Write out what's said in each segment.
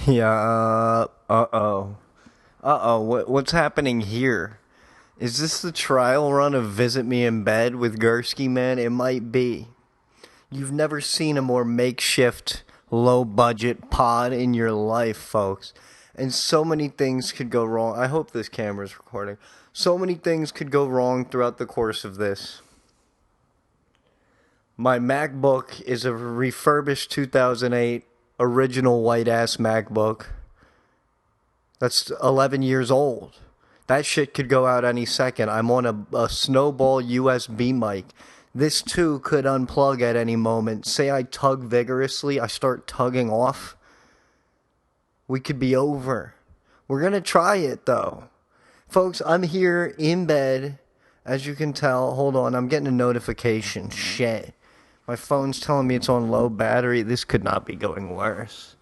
Yeah, uh-oh. Uh-oh, what's happening here? Is this the trial run of Visit Me in Bed with Gursky, man? It might be. You've never seen a more makeshift, low-budget pod in your life, folks. And so many things could go wrong. I hope this camera's recording. So many things could go wrong throughout the course of this. My MacBook is a refurbished 2008 original white-ass MacBook. That's 11 years old. That shit could go out any second. I'm on a snowball USB mic. This too could unplug at any moment. Say I tug vigorously, I start tugging off. We could be over. We're going to try it though. Folks, I'm here in bed. As you can tell, hold on, I'm getting a notification. Shit. My phone's telling me it's on low battery. This could not be going worse.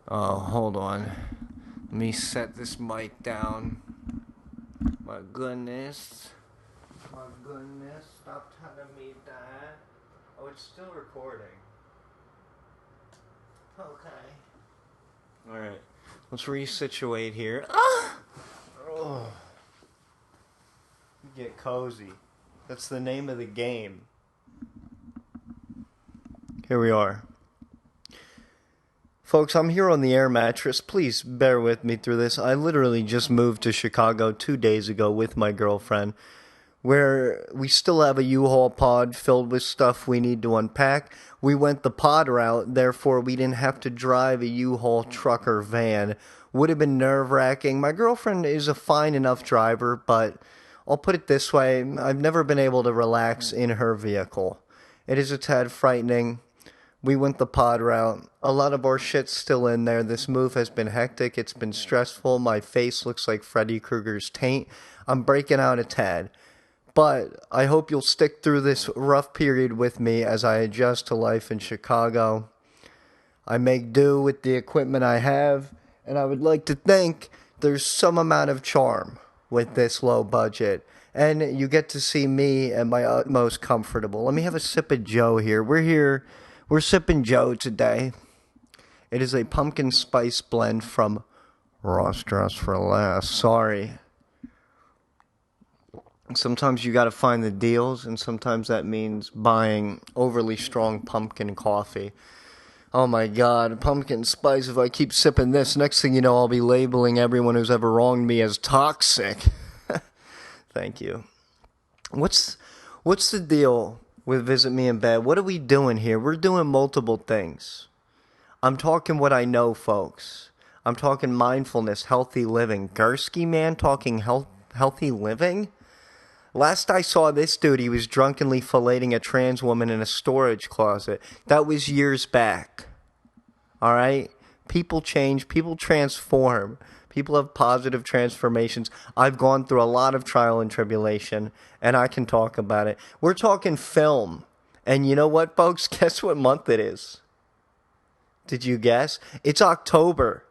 Oh, hold on. Let me set this mic down. My goodness. My goodness. Stop telling me that. Oh, it's still recording. Okay. Alright. Let's resituate here. Ah! Oh. Get cozy. That's the name of the game. Here we are. Folks, I'm here on the air mattress. Please bear with me through this. I literally just moved to Chicago 2 days ago with my girlfriend, where we still have a U-Haul pod filled with stuff we need to unpack. We went the pod route, therefore we didn't have to drive a U-Haul truck or van. Would have been nerve-wracking. My girlfriend is a fine enough driver, but I'll put it this way, I've never been able to relax in her vehicle. It is a tad frightening. We went the pod route. A lot of our shit's still in there. This move has been hectic. It's been stressful. My face looks like Freddy Krueger's taint. I'm breaking out a tad. But I hope you'll stick through this rough period with me as I adjust to life in Chicago. I make do with the equipment I have, and I would like to think there's some amount of charm with this low budget. And you get to see me at my utmost comfortable. Let me have a sip of Joe here. We're sipping Joe today. It is a pumpkin spice blend from Ross Dress for Less. Sorry. Sometimes you gotta find the deals, and sometimes that means buying overly strong pumpkin coffee. Oh my god, pumpkin spice. If I keep sipping this, next thing you know, I'll be labeling everyone who's ever wronged me as toxic. Thank you. What's the deal with Visit Me in Bed? What are we doing here? We're doing multiple things. I'm talking what I know, folks. I'm talking mindfulness, healthy living. Gursky man talking healthy living? Last I saw this dude, he was drunkenly filleting a trans woman in a storage closet. That was years back. Alright? People change, people transform. People have positive transformations. I've gone through a lot of trial and tribulation, and I can talk about it. We're talking film. And you know what, folks? Guess what month it is? Did you guess? It's October.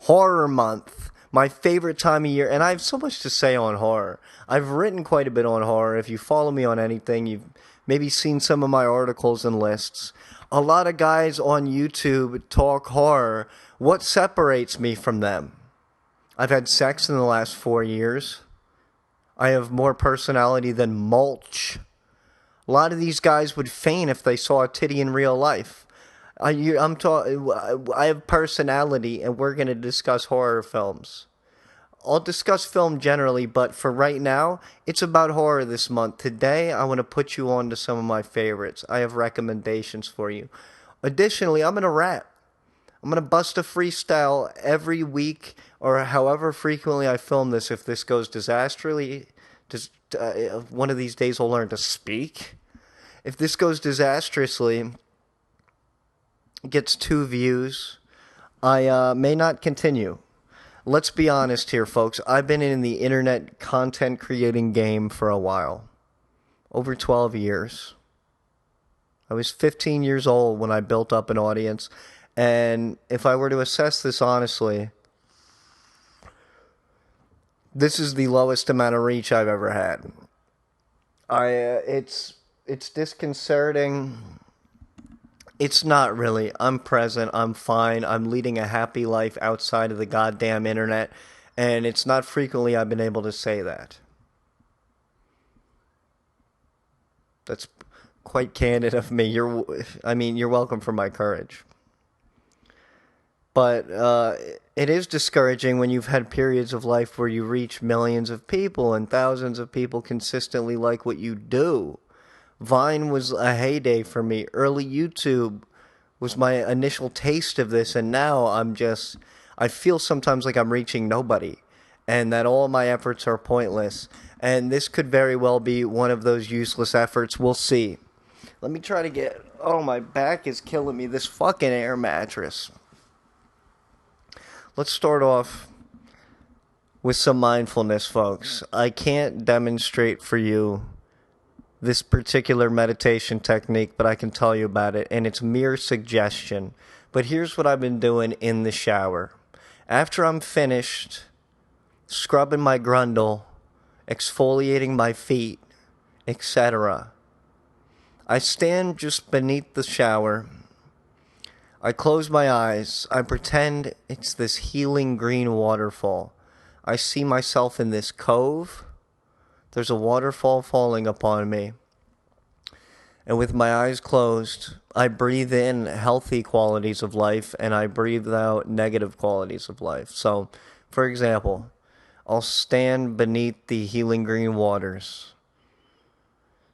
Horror month. My favorite time of year. And I have so much to say on horror. I've written quite a bit on horror. If you follow me on anything, you've maybe seen some of my articles and lists. A lot of guys on YouTube talk horror. What separates me from them? I've had sex in the last 4 years. I have more personality than Mulch. A lot of these guys would faint if they saw a titty in real life. I have personality, and we're going to discuss horror films. I'll discuss film generally, but for right now, it's about horror this month. Today, I want to put you on to some of my favorites. I have recommendations for you. Additionally, I'm going to rap. I'm going to bust a freestyle every week, or however frequently I film this. If this goes disastrously, one of these days I'll learn to speak. If this goes disastrously, gets 2 views, I may not continue. Let's be honest here, folks. I've been in the internet content creating game for a while. Over 12 years. I was 15 years old when I built up an audience. And if I were to assess this honestly, this is the lowest amount of reach I've ever had. It's disconcerting. It's not really. I'm present. I'm fine. I'm leading a happy life outside of the goddamn internet. And it's not frequently I've been able to say that. That's quite candid of me. You're welcome for my courage. But it is discouraging when you've had periods of life where you reach millions of people and thousands of people consistently like what you do. Vine was a heyday for me. Early YouTube was my initial taste of this, and now I feel sometimes like I'm reaching nobody, and that all my efforts are pointless. And this could very well be one of those useless efforts. We'll see. Let me try to get. Oh, my back is killing me. This fucking air mattress. Let's start off with some mindfulness, folks. I can't demonstrate for you this particular meditation technique, but I can tell you about it, and it's mere suggestion. But here's what I've been doing in the shower. After I'm finished scrubbing my grundle, exfoliating my feet, etc., I stand just beneath the shower. I close my eyes. I pretend it's this healing green waterfall. I see myself in this cove. There's a waterfall falling upon me. And with my eyes closed, I breathe in healthy qualities of life and I breathe out negative qualities of life. So, for example, I'll stand beneath the healing green waters.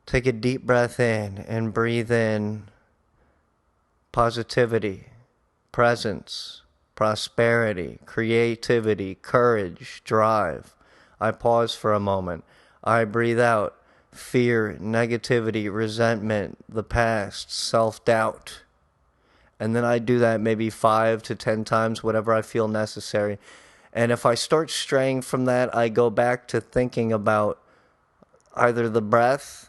Take a deep breath in and breathe in positivity, presence, prosperity, creativity, courage, drive. I pause for a moment. I breathe out fear, negativity, resentment, the past, self-doubt. And then I do that maybe 5 to 10 times, whatever I feel necessary. And if I start straying from that, I go back to thinking about either the breath,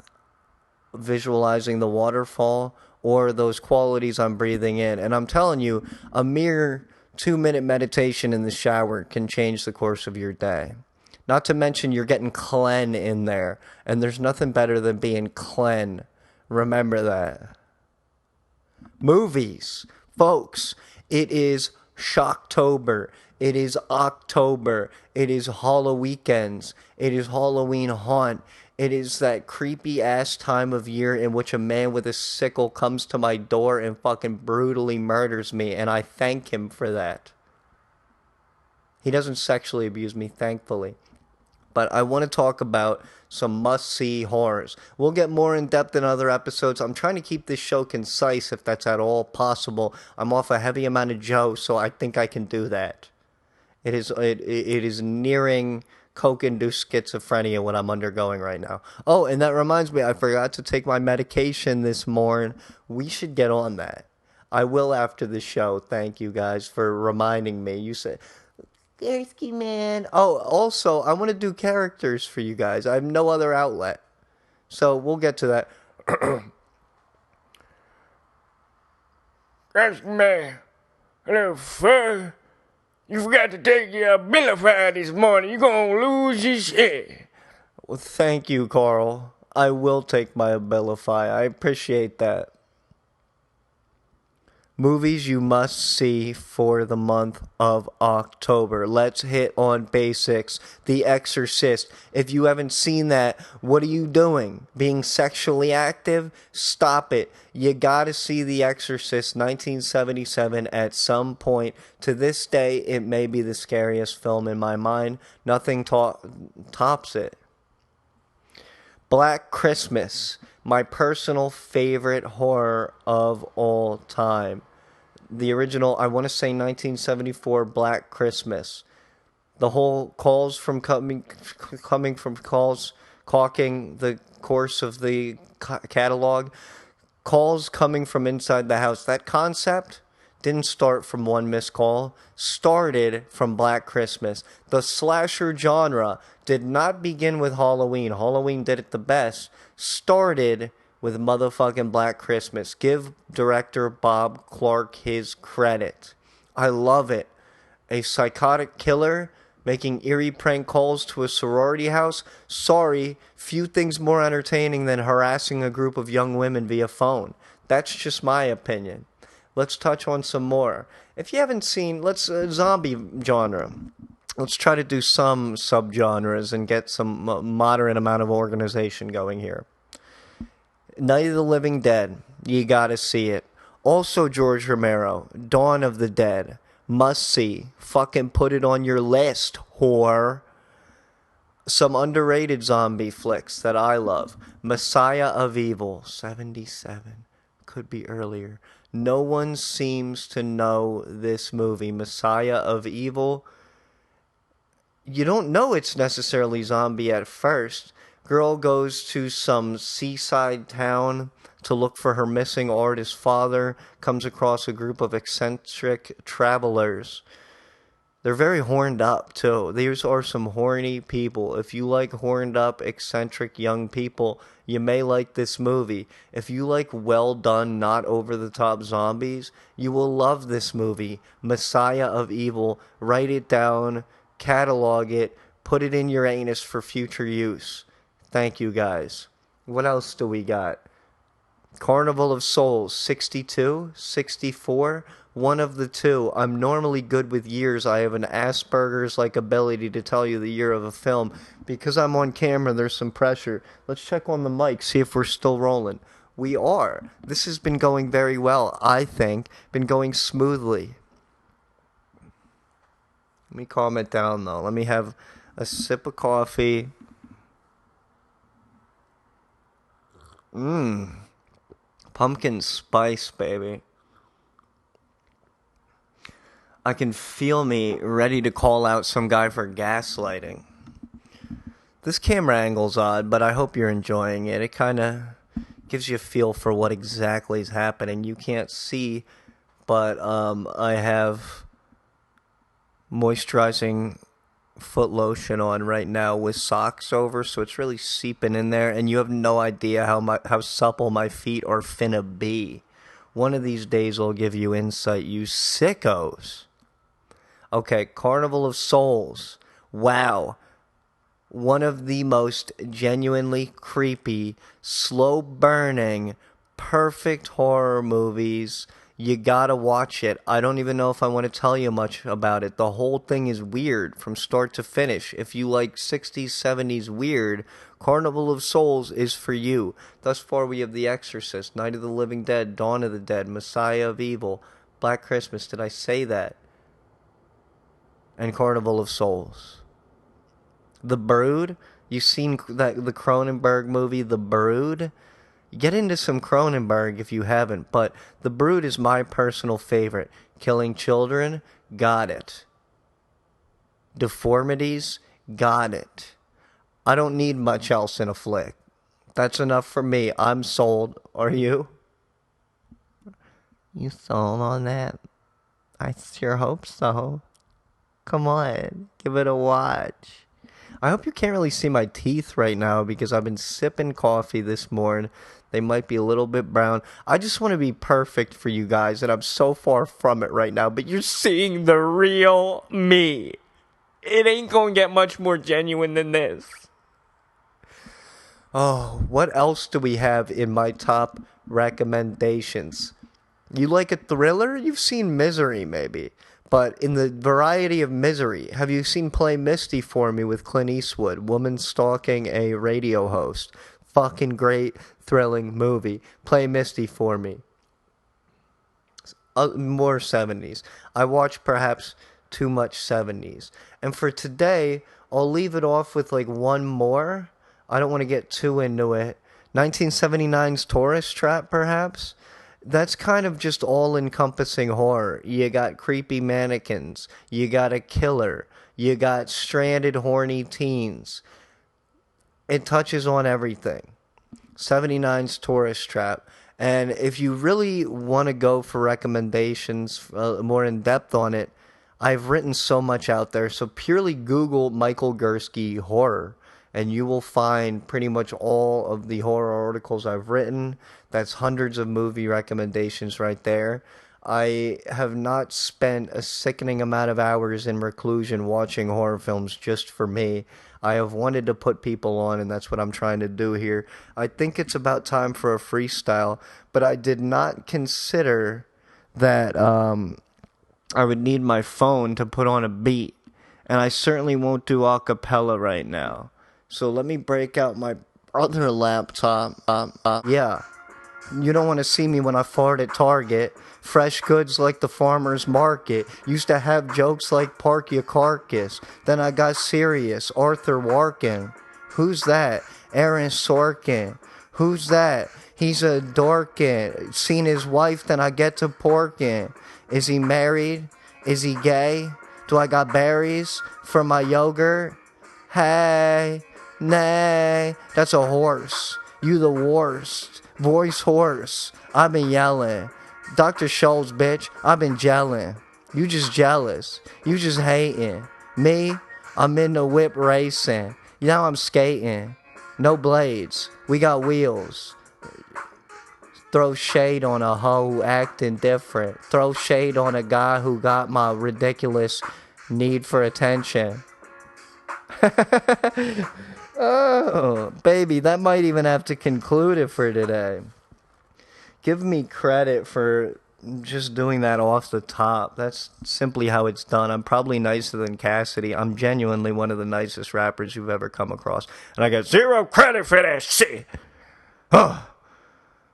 visualizing the waterfall, or those qualities I'm breathing in. And I'm telling you, a mere 2-minute meditation in the shower can change the course of your day. Not to mention you're getting clean in there. And there's nothing better than being clean. Remember that. Movies. Folks, it is Shocktober. It is October. It is Halloween. It is Halloween haunt. It is that creepy ass time of year in which a man with a sickle comes to my door and fucking brutally murders me, and I thank him for that. He doesn't sexually abuse me, thankfully. But I want to talk about some must-see horrors. We'll get more in-depth in other episodes. I'm trying to keep this show concise if that's at all possible. I'm off a heavy amount of Joe, so I think I can do that. It is nearing coke-induced schizophrenia what I'm undergoing right now. Oh, and that reminds me, I forgot to take my medication this morning. We should get on that. I will after the show. Thank you guys for reminding me. You said, Gursky man. Oh, also, I want to do characters for you guys. I have no other outlet. So we'll get to that. Gursky man. Hello, fuck. You forgot to take your Abilify this morning. You're gonna lose your shit. Well, thank you, Carl. I will take my Abilify. I appreciate that. Movies you must see for the month of October. Let's hit on basics. The Exorcist. If you haven't seen that, what are you doing? Being sexually active? Stop it. You gotta see The Exorcist 1977 at some point. To this day, it may be the scariest film in my mind. Nothing tops it. Black Christmas. My personal favorite horror of all time. The original, I want to say 1974 Black Christmas. The whole calls from coming from calls, caulking the course of the catalog, calls coming from inside the house. That concept didn't start from one missed call, started from Black Christmas. The slasher genre did not begin with Halloween. Halloween did it the best. Started with motherfucking Black Christmas. Give director Bob Clark his credit. I love it. A psychotic killer making eerie prank calls to a sorority house. Sorry, few things more entertaining than harassing a group of young women via phone. That's just my opinion. let's touch on some more. If you haven't seen, let's zombie genre. Let's try to do some subgenres and get some moderate amount of organization going here. Night of the Living Dead. You gotta see it. Also, George Romero, Dawn of the Dead. Must see. Fucking put it on your list, whore. Some underrated zombie flicks that I love. Messiah of Evil, 77. Could be earlier. No one seems to know this movie. Messiah of Evil. You don't know it's necessarily zombie at first. Girl goes to some seaside town to look for her missing artist father, comes across a group of eccentric travelers. They're very horned up, too. These are some horny people. If you like horned up, eccentric young people, you may like this movie. If you like well done, not over-the-top zombies, you will love this movie. Messiah of Evil. Write it down, catalog it, put it in your anus for future use. Thank you, guys. What else do we got? Carnival of Souls, 62, 64, one of the two. I'm normally good with years. I have an Asperger's-like ability to tell you the year of a film. Because I'm on camera, there's some pressure. Let's check on the mic, see if we're still rolling. We are. This has been going very well, I think. Been going smoothly. Let me calm it down, though. Let me have a sip of coffee. Pumpkin spice, baby. I can feel me ready to call out some guy for gaslighting. This camera angle's odd, but I hope you're enjoying it. It kind of gives you a feel for what exactly is happening. You can't see, but I have moisturizing foot lotion on right now with socks over, so it's really seeping in there, and you have no idea how supple my feet are finna be. One of these days I'll give you insight, you sickos. Okay, Carnival of Souls. Wow. One of the most genuinely creepy, slow-burning, perfect horror movies. You gotta watch it. I don't even know if I want to tell you much about it. The whole thing is weird from start to finish. If you like 60s, 70s weird, Carnival of Souls is for you. Thus far we have The Exorcist, Night of the Living Dead, Dawn of the Dead, Messiah of Evil, Black Christmas. Did I say that? And Carnival of Souls. The Brood? You seen the Cronenberg movie, The Brood? Get into some Cronenberg if you haven't, but The Brood is my personal favorite. Killing children? Got it. Deformities? Got it. I don't need much else in a flick. That's enough for me. I'm sold. Are you? You sold on that? I sure hope so. Come on, give it a watch. I hope you can't really see my teeth right now because I've been sipping coffee this morning. They might be a little bit brown. I just want to be perfect for you guys, and I'm so far from it right now. But you're seeing the real me. It ain't gonna get much more genuine than this. Oh, what else do we have in my top recommendations? You like a thriller? You've seen Misery, maybe. But in the variety of misery, have you seen Play Misty for Me with Clint Eastwood? Woman stalking a radio host. Fucking great, thrilling movie. Play Misty for Me. More 70s. I watch perhaps too much 70s. And for today, I'll leave it off with like one more. I don't want to get too into it. 1979's Tourist Trap, perhaps? That's kind of just all-encompassing horror. You got creepy mannequins. You got a killer. You got stranded, horny teens. It touches on everything. 79's Tourist Trap. And if you really want to go for recommendations more in-depth on it, I've written so much out there. So purely Google Michael Gursky horror, and you will find pretty much all of the horror articles I've written. That's hundreds of movie recommendations right there. I have not spent a sickening amount of hours in reclusion watching horror films just for me. I have wanted to put people on, and that's what I'm trying to do here. I think it's about time for a freestyle, but I did not consider that I would need my phone to put on a beat. And I certainly won't do a cappella right now. So let me break out my other laptop. Yeah. You don't want to see me when I fart at Target. Fresh goods like the farmer's market. Used to have jokes like park your carcass. Then I got serious. Arthur Warkin. Who's that? Aaron Sorkin. Who's that? He's a dorkin. Seen his wife, then I get to porkin. Is he married? Is he gay? Do I got berries for my yogurt? Hey, nay. That's a horse. You the worst. Voice hoarse. I've been yelling. Dr. Scholl's, bitch, I've been gelling. You just jealous. You just hating. Me, I'm in the whip racing. Now I'm skating. No blades. We got wheels. Throw shade on a hoe who acting different. Throw shade on a guy who got my ridiculous need for attention. Oh, baby, that might even have to conclude it for today. Give me credit for just doing that off the top. That's simply how it's done. I'm probably nicer than Cassidy. I'm genuinely one of the nicest rappers you've ever come across. And I get zero credit for that shit.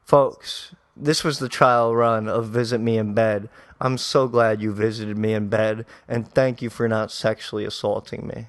Folks, this was the trial run of Visit Me in Bed. I'm so glad you visited me in bed, and thank you for not sexually assaulting me.